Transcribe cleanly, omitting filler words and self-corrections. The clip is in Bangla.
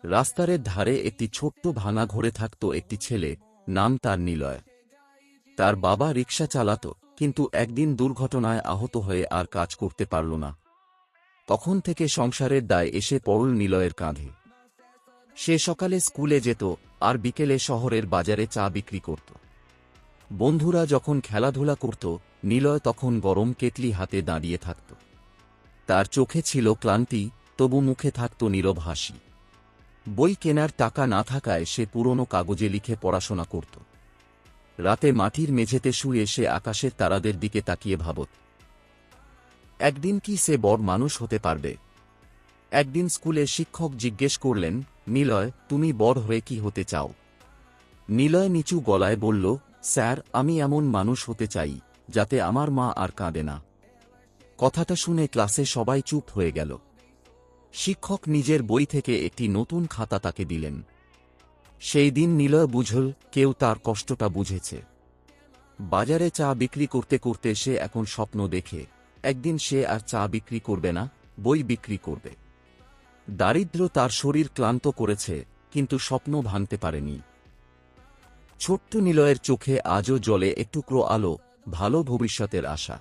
রাস্তার ধারে একটি ছোট্ট ভাঙা ঘরে থাকত একটি ছেলে, নাম তার নিলয়। তার বাবা রিকশা চালাত, কিন্তু একদিন দুর্ঘটনায় আহত হয়ে আর কাজ করতে পারল না। তখন থেকে সংসারের দায় এসে পড়ল নিলয়ের কাঁধে। সে সকালে স্কুলে যেত আর বিকেলে শহরের বাজারে চা বিক্রি করত। বন্ধুরা যখন খেলাধুলা করত, নিলয় তখন গরম কেটলি হাতে দাঁড়িয়ে থাকত। তার চোখে ছিল ক্লান্তি, তবু মুখে থাকত নীরব হাসি। বই কেনার টাকা না থাকায় সে পুরনো কাগজে লিখে পড়াশোনা করত। রাতে মাটির মেঝেতে শুয়ে সে আকাশের তারাদের দিকে তাকিয়ে ভাবত, একদিন কি সে বড় মানুষ হতে পারবে। একদিন স্কুলে শিক্ষক জিজ্ঞেস করলেন, নিলয়, তুমি বড় হয়ে কি হতে চাও? নিলয় নিচু গলায় বলল, স্যার, আমি এমন মানুষ হতে চাই যাতে আমার মা আর কাঁদে না। কথাটা শুনে ক্লাসে সবাই চুপ হয়ে গেল। শিক্ষক নিজের বই থেকে একটি নতুন খাতা তাকে দিলেন। সেই দিন নিলয় বুঝল, কেউ তার কষ্টটা বুঝেছে। বাজারে চা বিক্রি করতে করতে সে এখন স্বপ্ন দেখে, একদিন সে আর চা বিক্রি করবে না, বই বিক্রি করবে। দারিদ্র্য তার শরীর ক্লান্ত করেছে, কিন্তু স্বপ্ন ভাঙতে পারেনি। ছোট্ট নিলয়ের চোখে আজও জ্বলে একটুকরো আলো, ভালো ভবিষ্যতের আশা।